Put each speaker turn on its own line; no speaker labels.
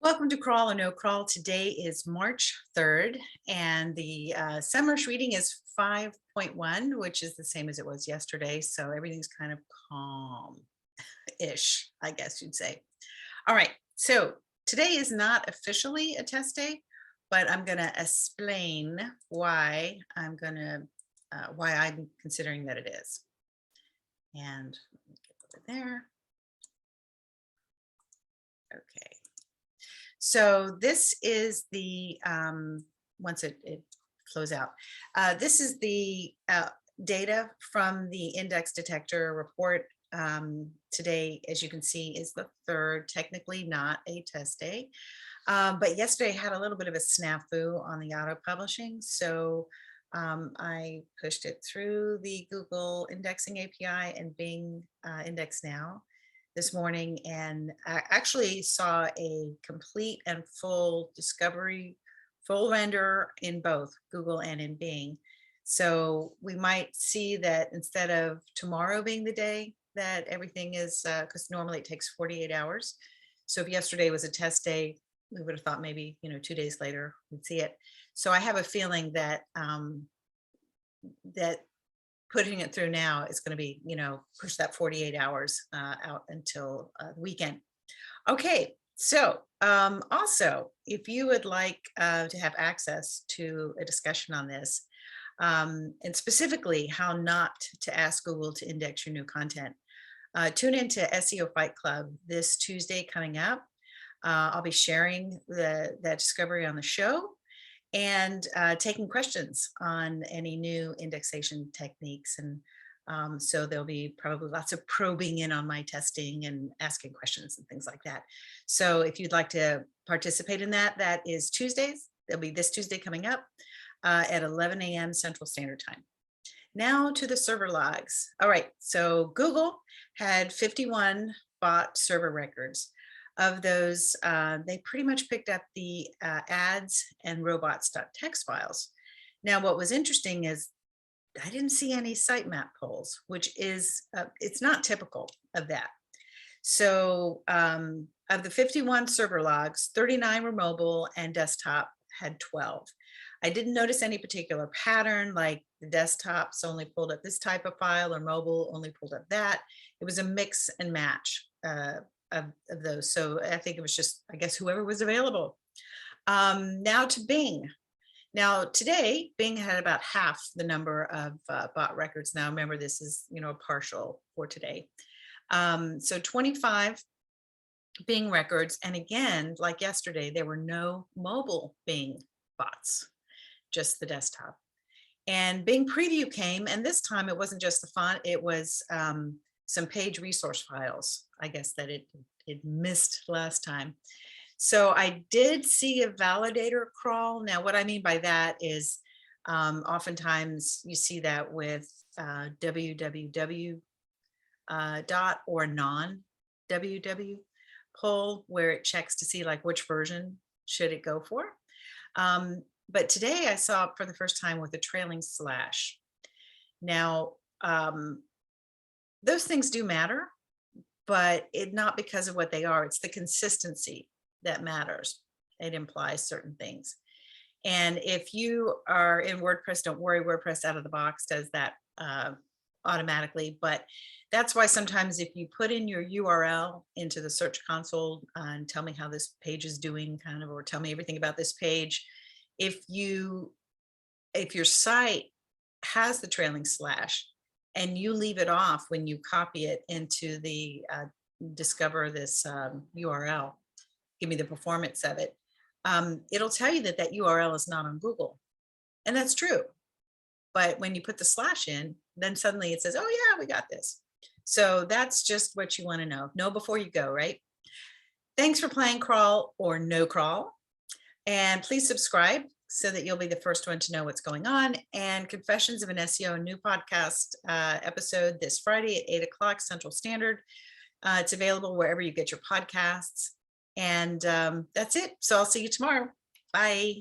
Welcome to Crawl or No Crawl. Today is March 3rd, and the Semrush reading is 5.1, which is the same as it was yesterday. So everything's kind of calm-ish, I guess you'd say. All right, so today is not officially a test day, but I'm going to explain why I'm considering that it is. And let me get over there. Okay. So this is the, once it flows out, this is the data from the index detector report. Today, as you can see, is the 3rd, technically not a test day. But yesterday had a little bit of a snafu on the auto publishing. So I pushed it through the Google indexing API and Bing Index Now this morning, and I actually saw a complete and full discovery, full render in both Google and in Bing. So we might see that instead of tomorrow being the day that everything is, because normally it takes 48 hours. So if yesterday was a test day, we would have thought maybe, 2 days later we'd see it. So I have a feeling that that putting it through now is going to be, push that 48 hours out until the weekend. Okay, so also, if you would like to have access to a discussion on this, and specifically how not to ask Google to index your new content, tune into SEO Fight Club this Tuesday coming up. I'll be sharing that discovery on the show and taking questions on any new indexation techniques. And so there'll be probably lots of probing in on my testing and asking questions and things like that. So if you'd like to participate in that, that is Tuesdays. There'll be this Tuesday coming up at 11 a.m. Central Standard Time. Now to the server logs. All right, so Google had 51 bot server records. Of those, they pretty much picked up the ads and robots.txt files. Now, what was interesting is I didn't see any sitemap polls, which is, it's not typical of that. So of the 51 server logs, 39 were mobile and desktop had 12. I didn't notice any particular pattern, like the desktops only pulled up this type of file or mobile only pulled up that. It was a mix and match of those. So I think it was just, I guess, whoever was available. Now to Bing. Now today, Bing had about half the number of bot records. Now remember, this is, a partial for today. So 25 Bing records. And again, like yesterday, there were no mobile Bing bots, just the desktop. And Bing preview came, and this time it wasn't just the font, it was some page resource files, I guess, that it missed last time. So I did see a validator crawl. Now, what I mean by that is oftentimes you see that with www dot or non-www poll, where it checks to see like which version should it go for. But today I saw it for the first time with a trailing slash. Now, those things do matter, but not because of what they are. It's the consistency that matters. It implies certain things. And if you are in WordPress, don't worry, WordPress out of the box does that automatically. But that's why sometimes if you put in your URL into the search console and tell me how this page is doing, kind of, or tell me everything about this page, if your site has the trailing slash and you leave it off when you copy it into the discover this URL, give me the performance of it, it'll tell you that that URL is not on Google. And that's true. But when you put the slash in, then suddenly it says, oh yeah, we got this. So that's just what you want to know before you go, right? Thanks for playing Crawl or No Crawl. And please subscribe so that you'll be the first one to know what's going on. And Confessions of an SEO, new podcast episode this Friday at 8 o'clock Central Standard. It's available wherever you get your podcasts. And that's it. So I'll see you tomorrow. Bye.